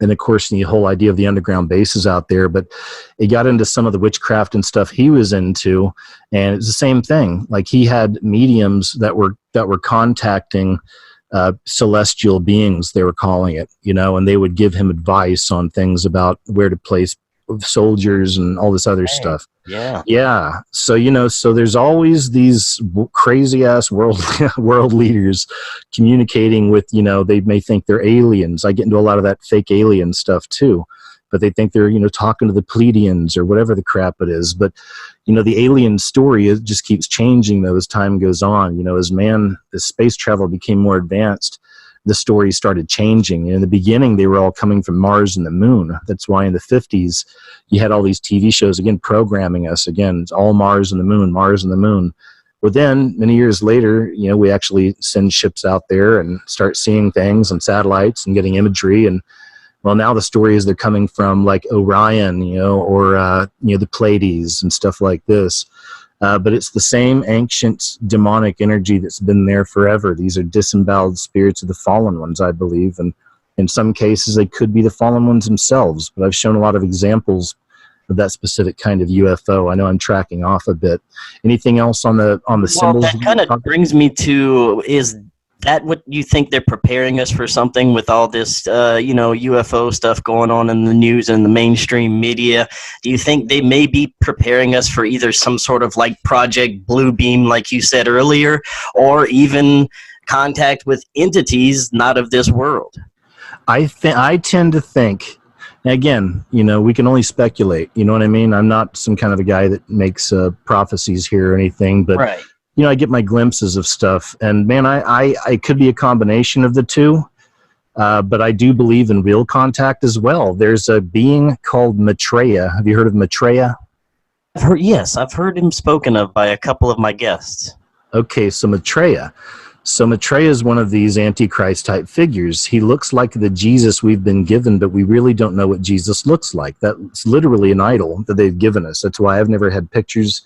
And, of course, the whole idea of the underground bases out there. But it got into some of the witchcraft and stuff he was into. And it's the same thing. Like, he had mediums that were contacting celestial beings, they were calling it, you know, and they would give him advice on things about where to place soldiers and all this other stuff. Yeah. So, you know, so there's always these crazy ass world leaders communicating with, you know, they may think they're aliens. I get into a lot of that fake alien stuff too, but they think they're, you know, talking to the Pleiadians or whatever the crap it is. But, you know, the alien story, it just keeps changing though as time goes on. You know, as space travel became more advanced, the story started changing. In the beginning, they were all coming from Mars and the moon. That's why in the 50s, you had all these TV shows, again, programming us. Again, it's all Mars and the moon, Mars and the moon. Well, then, many years later, you know, we actually send ships out there and start seeing things and satellites and getting imagery. And, well, now the story is they're coming from, like, Orion, you know, or, you know, the Pleiades and stuff like this. But it's the same ancient demonic energy that's been there forever. These are disemboweled spirits of the fallen ones, I believe. And in some cases, they could be the fallen ones themselves. But I've shown a lot of examples of that specific kind of UFO. I know I'm tracking off a bit. Anything else on the symbols? That kind of brings me to, is that what you think they're preparing us for something with all this, you know, UFO stuff going on in the news and the mainstream media? Do you think they may be preparing us for either some sort of like Project Blue Beam, like you said earlier, or even contact with entities not of this world? I tend to think, again, you know, we can only speculate. You know what I mean? I'm not some kind of a guy that makes prophecies here or anything, but right. You know, I get my glimpses of stuff, and man, I could be a combination of the two, but I do believe in real contact as well. There's a being called Maitreya. Have you heard of Maitreya? Yes, I've heard him spoken of by a couple of my guests. Okay, so Maitreya. So Maitreya is one of these Antichrist type figures. He looks like the Jesus we've been given, but we really don't know what Jesus looks like. That's literally an idol that they've given us. That's why I've never had pictures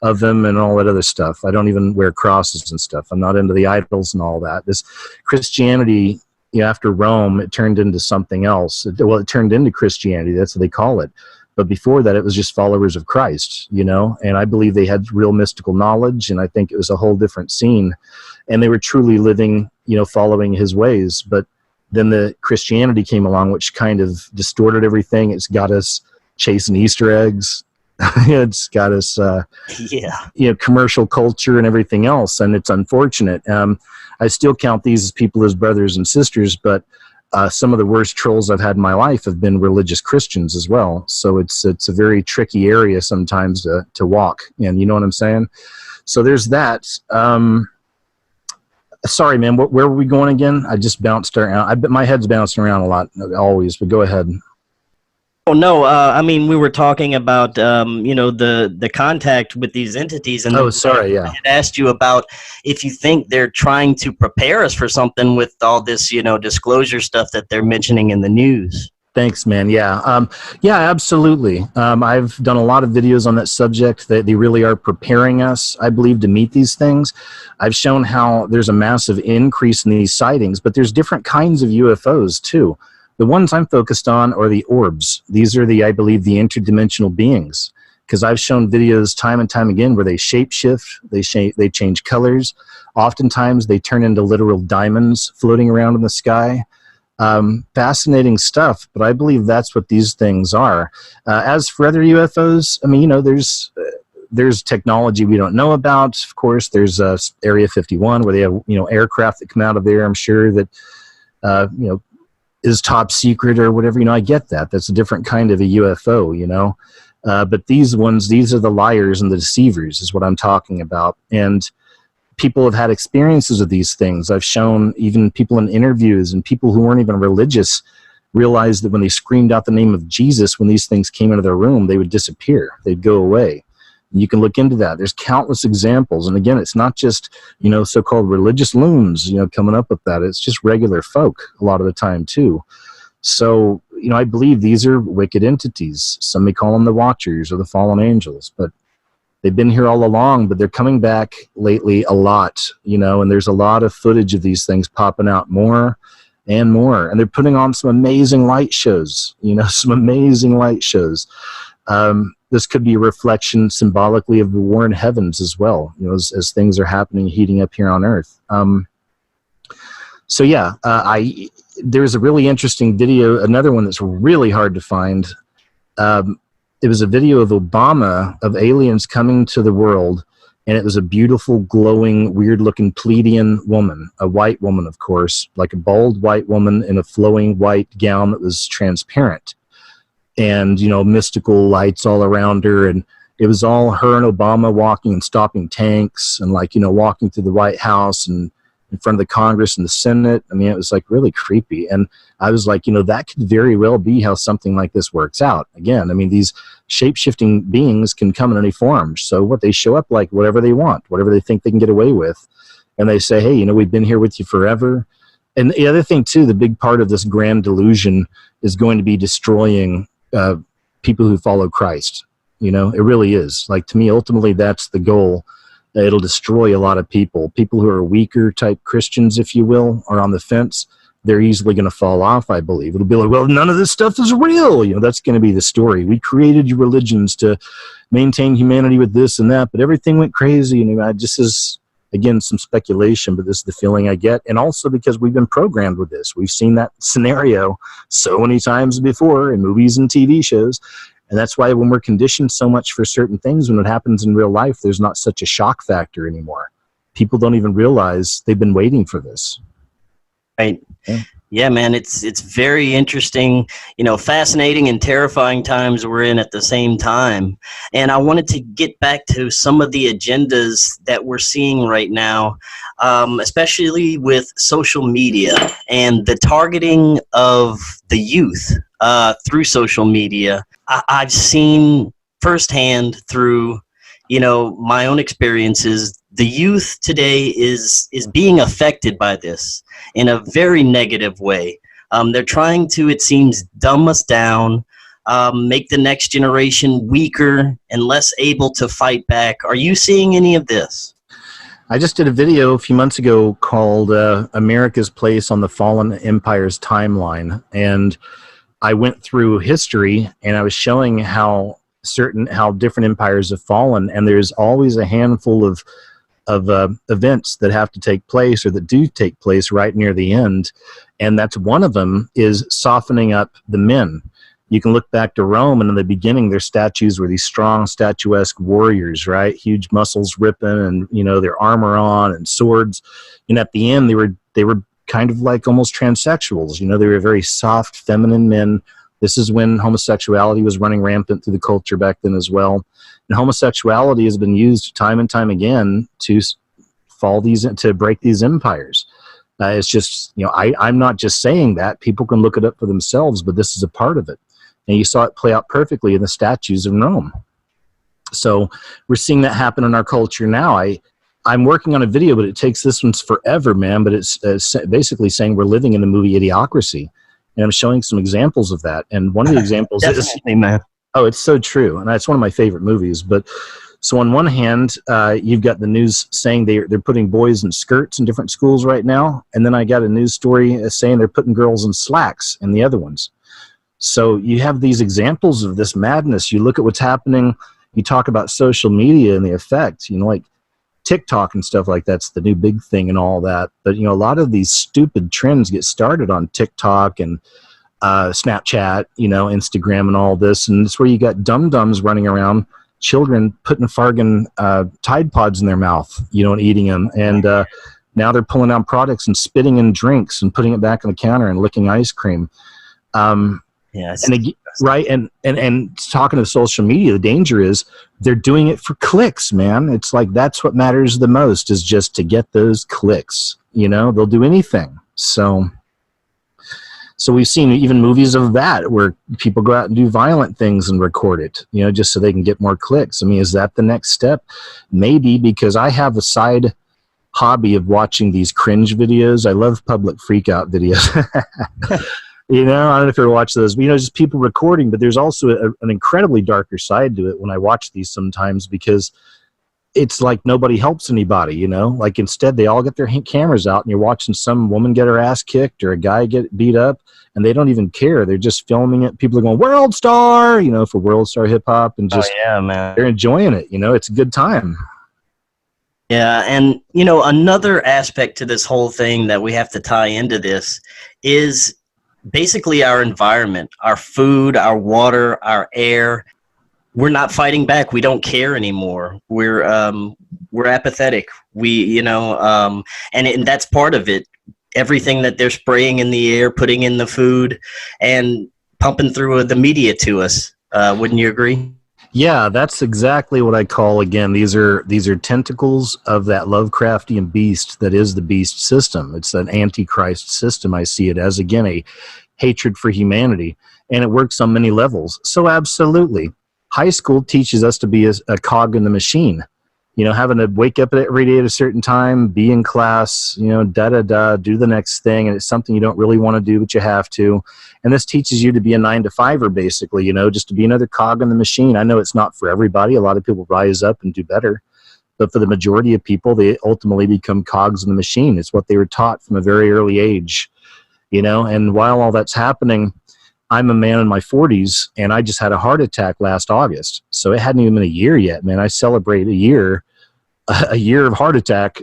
of him and all that other stuff. I don't even wear crosses and stuff. I'm not into the idols and all that. This Christianity, you know, after Rome, it turned into something else. It turned into Christianity. That's what they call it. But before that, it was just followers of Christ, you know, and I believe they had real mystical knowledge, and I think it was a whole different scene, and they were truly living, you know, following his ways. But then the Christianity came along, which kind of distorted everything. It's got us chasing Easter eggs. It's got us, you know, commercial culture and everything else, and it's unfortunate. I still count these as people as brothers and sisters, but some of the worst trolls I've had in my life have been religious Christians as well. So it's a very tricky area sometimes to walk, and you know what I'm saying? So there's that. Sorry, man, where were we going again? I just bounced around. My head's bouncing around a lot always, but go ahead. Oh, no, I mean, we were talking about, you know, the contact with these entities. And oh, sorry, yeah. I had asked you about if you think they're trying to prepare us for something with all this, you know, disclosure stuff that they're mentioning in the news. Thanks, man. Yeah, yeah, absolutely. I've done a lot of videos on that subject, that they really are preparing us, I believe, to meet these things. I've shown how there's a massive increase in these sightings, but there's different kinds of UFOs, too. The ones I'm focused on are the orbs. These are I believe, the interdimensional beings, because I've shown videos time and time again where they shapeshift, they change colors. Oftentimes, they turn into literal diamonds floating around in the sky. Fascinating stuff, but I believe that's what these things are. As for other UFOs, I mean, you know, there's there's technology we don't know about. Of course, there's Area 51 where they have, aircraft that come out of there. I'm sure that, is top secret or whatever. I get that. That's a different kind of a UFO, but these are the liars and the deceivers is what I'm talking about. And people have had experiences of these things. I've shown even people in interviews, and people who weren't even religious realized that when they screamed out the name of Jesus, when these things came into their room, they would disappear. They'd go away. And you can look into that. There's countless examples. And again, it's not just, so-called religious loons, coming up with that. It's just regular folk a lot of the time too. So, I believe these are wicked entities. Some may call them the Watchers or the fallen angels, but they've been here all along, but they're coming back lately a lot, and there's a lot of footage of these things popping out more and more. And they're putting on some amazing light shows, some amazing light shows. This could be a reflection symbolically of the war in heavens as well, as things are happening, heating up here on Earth. There's a really interesting video, another one that's really hard to find. It was a video of Obama, of aliens coming to the world, and it was a beautiful, glowing, weird-looking Pleiadian woman, a white woman, of course, like a bald white woman in a flowing white gown that was transparent, and, mystical lights all around her, and it was all her and Obama walking and stopping tanks and, walking through the White House and in front of the Congress and the Senate. I mean, it was really creepy. And I was like, that could very well be how something like this works out. Again, I mean, these shape-shifting beings can come in any form. So what, they show up like whatever they want, whatever they think they can get away with. And they say, hey, we've been here with you forever. And the other thing too, the big part of this grand delusion is going to be destroying people who follow Christ. It really is. To me, ultimately, that's the goal. It'll destroy a lot of people. People who are weaker type Christians, if you will, are on the fence. They're easily going to fall off, I believe. It'll be like, well, none of this stuff is real. That's going to be the story. We created religions to maintain humanity with this and that, but everything went crazy. Just is, again, some speculation, but this is the feeling I get. And also because we've been programmed with this. We've seen that scenario so many times before in movies and TV shows. And that's why when we're conditioned so much for certain things, when it happens in real life, there's not such a shock factor anymore. People don't even realize they've been waiting for this. Right. Yeah, man, it's very interesting, fascinating and terrifying times we're in at the same time. And I wanted to get back to some of the agendas that we're seeing right now, especially with social media and the targeting of the youth through social media. I've seen firsthand through, my own experiences, the youth today is being affected by this in a very negative way. They're trying to, it seems, dumb us down, make the next generation weaker and less able to fight back. Are you seeing any of this? I just did a video a few months ago called America's Place on the Fallen Empire's Timeline. And I went through history and I was showing how different empires have fallen. And there's always a handful of events that have to take place or that do take place right near the end. And that's one of them is softening up the men. You can look back to Rome, and in the beginning, their statues were these strong, statuesque warriors, right? Huge muscles ripping and, their armor on and swords. And at the end, they were kind of like almost transsexuals. They were very soft, feminine men. This is when homosexuality was running rampant through the culture back then as well. And homosexuality has been used time and time again to break these empires. It's just, I'm not just saying that. People can look it up for themselves, but this is a part of it. And you saw it play out perfectly in the statues of Rome. So we're seeing that happen in our culture now. I'm working on a video, but it takes this one's forever, man. But it's basically saying we're living in the movie Idiocracy. And I'm showing some examples of that. And one of the examples is, man. Oh, it's so true. And that's one of my favorite movies. But so on one hand, you've got the news saying they're putting boys in skirts in different schools right now. And then I got a news story saying they're putting girls in slacks in the other ones. So you have these examples of this madness. You look at what's happening. You talk about social media and the effect, like TikTok and stuff like that's the new big thing and all that. But, a lot of these stupid trends get started on TikTok and Snapchat, Instagram and all this. And it's where you got dum-dums running around children putting fargan Tide Pods in their mouth, and eating them. And now they're pulling out products and spitting in drinks and putting it back on the counter and licking ice cream. Yes. Right. And talking to social media, the danger is they're doing it for clicks, man. It's like, that's what matters the most, is just to get those clicks. They'll do anything. So we've seen even movies of that where people go out and do violent things and record it, just so they can get more clicks. I mean, is that the next step? Maybe, because I have a side hobby of watching these cringe videos. I love public freak out videos. I don't know if you ever watch those, but, just people recording, but there's also an incredibly darker side to it when I watch these sometimes, because it's like nobody helps anybody, like instead they all get their cameras out and you're watching some woman get her ass kicked or a guy get beat up and they don't even care. They're just filming it. People are going, World Star, for World Star hip hop, and just, man, they're enjoying it. It's a good time. Yeah. And, another aspect to this whole thing that we have to tie into this is basically our environment, our food, our water, our air. We're not fighting back. We don't care anymore. We're apathetic. And that's part of it. Everything that they're spraying in the air, putting in the food, and pumping through the media to us. Wouldn't you agree? Yeah, that's exactly what I call, again, these are tentacles of that Lovecraftian beast that is the beast system. It's an antichrist system. I see it as, again, a hatred for humanity, and it works on many levels. So absolutely. High school teaches us to be a cog in the machine, having to wake up every day at a certain time, be in class, do the next thing. And it's something you don't really want to do, but you have to. And this teaches you to be a 9-to-5er, basically, just to be another cog in the machine. I know it's not for everybody. A lot of people rise up and do better. But for the majority of people, they ultimately become cogs in the machine. It's what they were taught from a very early age, And while all that's happening, I'm a man in my 40s, and I just had a heart attack last August. So it hadn't even been a year yet, man. I celebrate a year of heart attack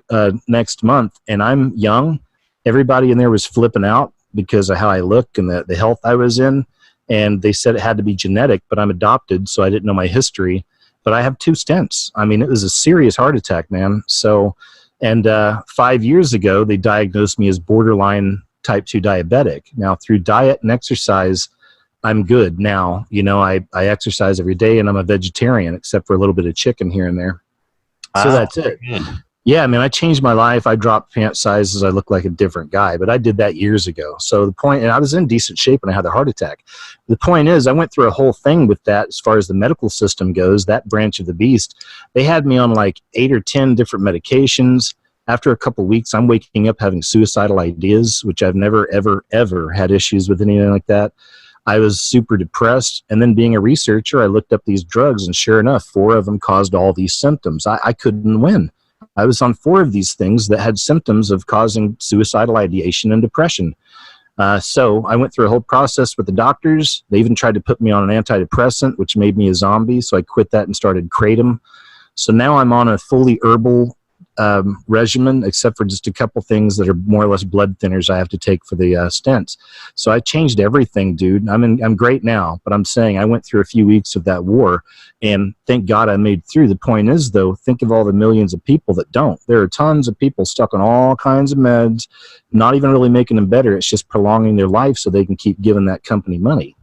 next month, and I'm young. Everybody in there was flipping out because of how I look and the health I was in, and they said it had to be genetic, but I'm adopted, so I didn't know my history. But I have 2 stents. I mean, it was a serious heart attack, man. So, and 5 years ago, they diagnosed me as borderline type 2 diabetic. Now, through diet and exercise, I'm good now. I exercise every day, and I'm a vegetarian, except for a little bit of chicken here and there. So that's it. Yeah, I changed my life. I dropped pant sizes. I look like a different guy, but I did that years ago. So the point, and I was in decent shape when I had the heart attack. The point is, I went through a whole thing with that as far as the medical system goes, that branch of the beast. They had me on like 8 or 10 different medications. After a couple of weeks, I'm waking up having suicidal ideas, which I've never, ever, ever had issues with anything like that. I was super depressed. And then being a researcher, I looked up these drugs, and sure enough, 4 of them caused all these symptoms. I couldn't win. I was on 4 of these things that had symptoms of causing suicidal ideation and depression. So I went through a whole process with the doctors. They even tried to put me on an antidepressant, which made me a zombie. So I quit that and started Kratom. So now I'm on a fully herbal regimen, except for just a couple things that are more or less blood thinners I have to take for the stents. So I changed everything, dude. I'm great now, but I'm saying I went through a few weeks of that war, and thank God I made through. The point is, though, think of all the millions of people that don't. There are tons of people stuck on all kinds of meds, not even really making them better. It's just prolonging their life so they can keep giving that company money.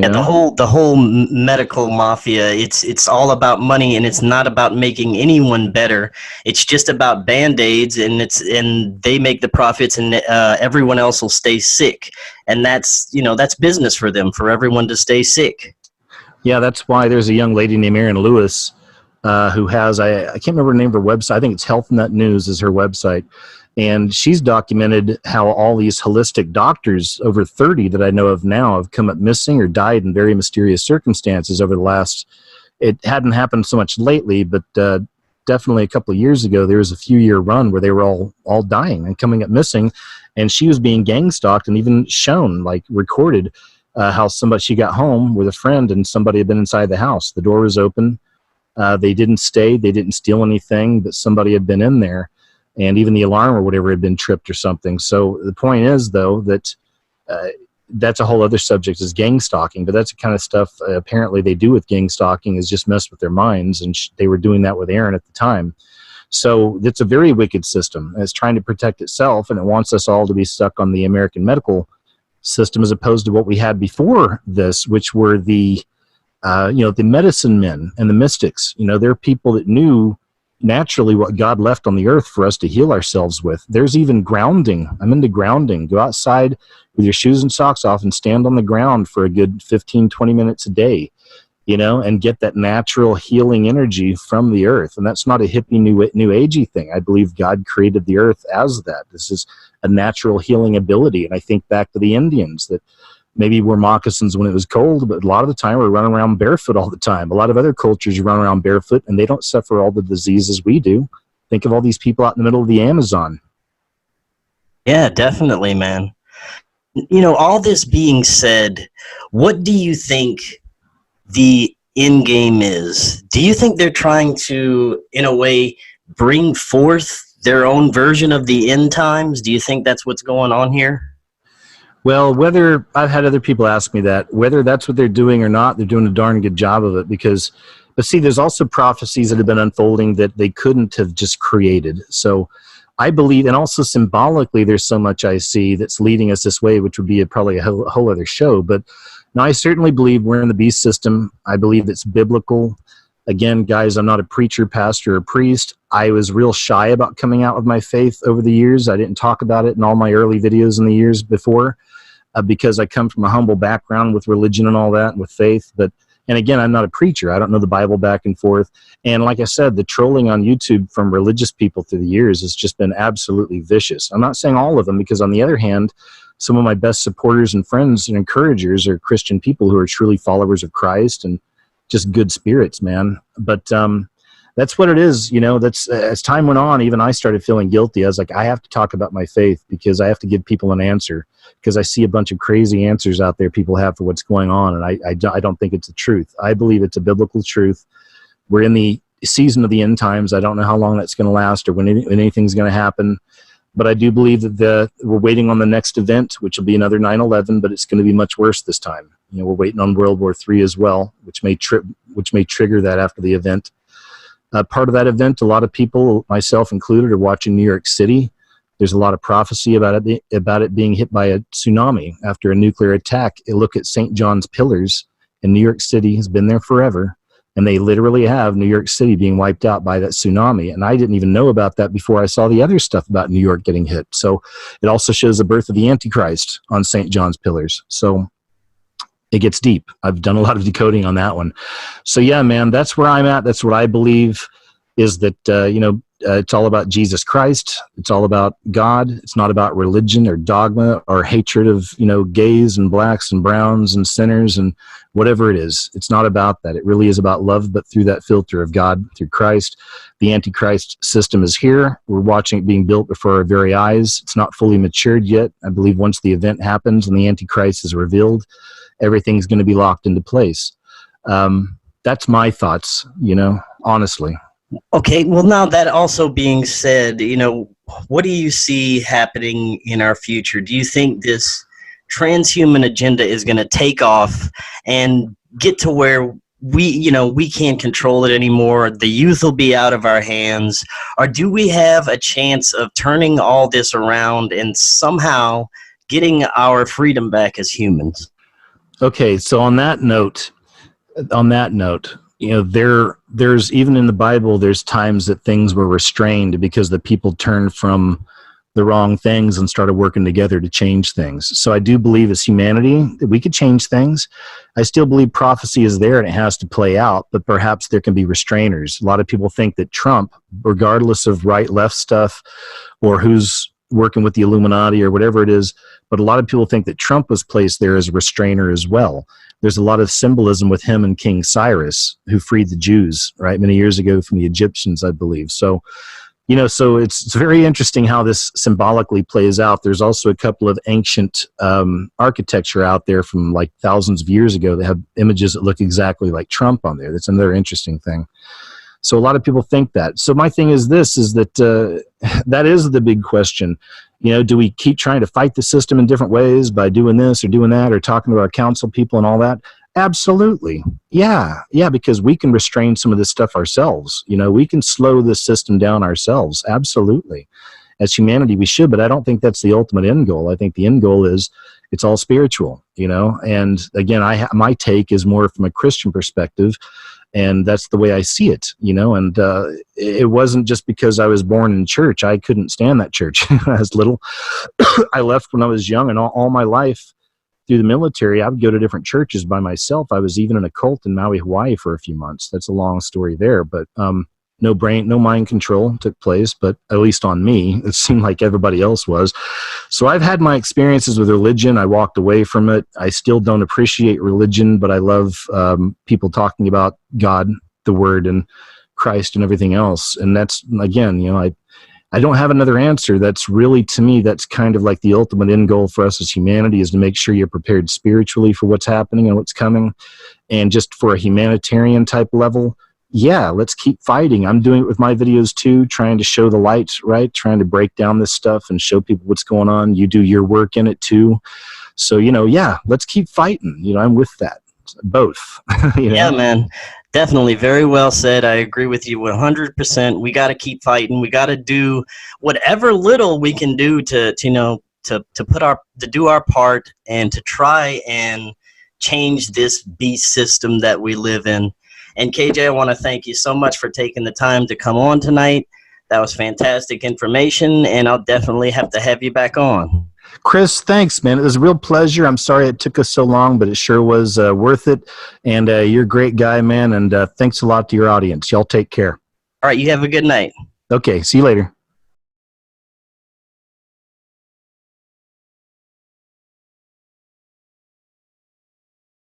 And the whole medical mafia, it's all about money, and it's not about making anyone better. It's just about Band-Aids, and they make the profits, and everyone else will stay sick. And that's business for them, for everyone to stay sick. Yeah, that's why there's a young lady named Erin Lewis who has, I can't remember the name of her website. I think it's Health Nut News is her website. And she's documented how all these holistic doctors, over 30 that I know of now, have come up missing or died in very mysterious circumstances over the last, it hadn't happened so much lately, but definitely a couple of years ago, there was a few-year run where they were all dying and coming up missing. And she was being gang stalked and even shown, like recorded, how she got home with a friend and somebody had been inside the house. The door was open. They didn't stay. They didn't steal anything, but somebody had been in there. And even the alarm or whatever had been tripped or something. So the point is, though, that that's a whole other subject, is gang stalking. But that's the kind of stuff apparently they do with gang stalking, is just mess with their minds. And they were doing that with Aaron at the time. So it's a very wicked system. It's trying to protect itself, and it wants us all to be stuck on the American medical system as opposed to what we had before this, which were the the medicine men and the mystics. They're people that knew naturally what God left on the earth for us to heal ourselves with. There's even grounding. I'm into grounding. Go outside with your shoes and socks off and stand on the ground for a good 15, 20 minutes a day, and get that natural healing energy from the earth. And that's not a hippie new agey thing. I believe God created the earth as that. This is a natural healing ability. And I think back to the Indians that maybe wore moccasins when it was cold, but a lot of the time we're running around barefoot all the time. A lot of other cultures run around barefoot and they don't suffer all the diseases we do. Think of all these people out in the middle of the Amazon. Yeah, definitely, man. All this being said, what do you think the end game is? Do you think they're trying to, in a way, bring forth their own version of the end times? Do you think that's what's going on here? Well, I've had other people ask me that, whether that's what they're doing or not, they're doing a darn good job of it. But see, there's also prophecies that have been unfolding that they couldn't have just created. So I believe, and also symbolically, there's so much I see that's leading us this way, which would be probably a whole other show. But now I certainly believe we're in the beast system. I believe it's biblical. Again, guys, I'm not a preacher, pastor, or priest. I was real shy about coming out with my faith over the years. I didn't talk about it in all my early videos in the years before because I come from a humble background with religion and all that, and with faith. And again, I'm not a preacher. I don't know the Bible back and forth. And like I said, the trolling on YouTube from religious people through the years has just been absolutely vicious. I'm not saying all of them, because on the other hand, some of my best supporters and friends and encouragers are Christian people who are truly followers of Christ and just good spirits, man. But that's what it is. That's as time went on, even I started feeling guilty. I was like, I have to talk about my faith because I have to give people an answer, because I see a bunch of crazy answers out there people have for what's going on. And I don't think it's the truth. I believe it's a biblical truth. We're in the season of the end times. I don't know how long that's going to last or when anything's going to happen. But I do believe that we're waiting on the next event, which will be another 9/11, but it's going to be much worse this time. We're waiting on World War III as well, which may trigger that after the event. Part of that event, a lot of people, myself included, are watching New York City. There's a lot of prophecy about it being hit by a tsunami after a nuclear attack. Look at St. John's Pillars, and New York City has been there forever. And they literally have New York City being wiped out by that tsunami. And I didn't even know about that before I saw the other stuff about New York getting hit. So it also shows the birth of the Antichrist on St. John's Pillars. So it gets deep. I've done a lot of decoding on that one. So yeah, man, that's where I'm at. That's what I believe is that, it's all about Jesus Christ. It's all about God. It's not about religion or dogma or hatred of, gays and blacks and browns and sinners and whatever it is. It's not about that. It really is about love, but through that filter of God, through Christ. The Antichrist system is here. We're watching it being built before our very eyes. It's not fully matured yet. I believe once the event happens and the Antichrist is revealed, everything's going to be locked into place. That's my thoughts, honestly. Okay, well, now that also being said, what do you see happening in our future? Do you think this transhuman agenda is going to take off and get to where we can't control it anymore? The youth will be out of our hands. Or do we have a chance of turning all this around and somehow getting our freedom back as humans? Okay, so on that note, there's even in the Bible, there's times that things were restrained because the people turned from the wrong things and started working together to change things. So I do believe as humanity that we could change things. I still believe prophecy is there and it has to play out, but perhaps there can be restrainers. A lot of people think that Trump, regardless of right-left stuff or who's working with the Illuminati or whatever it is, but a lot of people think that Trump was placed there as a restrainer as well. There's a lot of symbolism with him and King Cyrus, who freed the Jews, right, many years ago from the Egyptians, I believe. So, so it's very interesting how this symbolically plays out. There's also a couple of ancient architecture out there from like thousands of years ago that have images that look exactly like Trump on there. That's another interesting thing. So a lot of people think that. So my thing is this, is that that is the big question. You know, do we keep trying to fight the system in different ways by doing this or doing that or talking to our council people and all that? Absolutely. Yeah, because we can restrain some of this stuff ourselves. You know, we can slow the system down ourselves. Absolutely. As humanity, we should, but I don't think that's the ultimate end goal. I think the end goal is it's all spiritual, you know. And again, my take is more from a Christian perspective, and that's the way I see it, you know. And it wasn't just because I was born in church. I couldn't stand that church when I was little. I left when I was young, and all my life through the military, I would go to different churches by myself. I was even in a cult in Maui, Hawaii for a few months. That's a long story there, but no mind control took place, but at least on me, it seemed like everybody else was. So I've had my experiences with religion. I walked away from it. I still don't appreciate religion, but I love people talking about God, the Word, and Christ and everything else. And that's, again, you know, I don't have another answer. That's really, to me, that's kind of like the ultimate end goal for us as humanity, is to make sure you're prepared spiritually for what's happening and what's coming. And just for a humanitarian type level, yeah, let's keep fighting. I'm doing it with my videos too, trying to show the light, right? Trying to break down this stuff and show people what's going on. You do your work in it too. So, you know, yeah, let's keep fighting. You know, I'm with that. Both. You know? Yeah, man. Definitely. Very well said. I agree with you 100%. We got to keep fighting. We got to do whatever little we can do to do our part and to try and change this beast system that we live in. And KJ, I want to thank you so much for taking the time to come on tonight. That was fantastic information, and I'll definitely have to have you back on. Chris, thanks, man. It was a real pleasure. I'm sorry it took us so long, but it sure was worth it. And you're a great guy, man, and thanks a lot to your audience. Y'all take care. All right, you have a good night. Okay, see you later.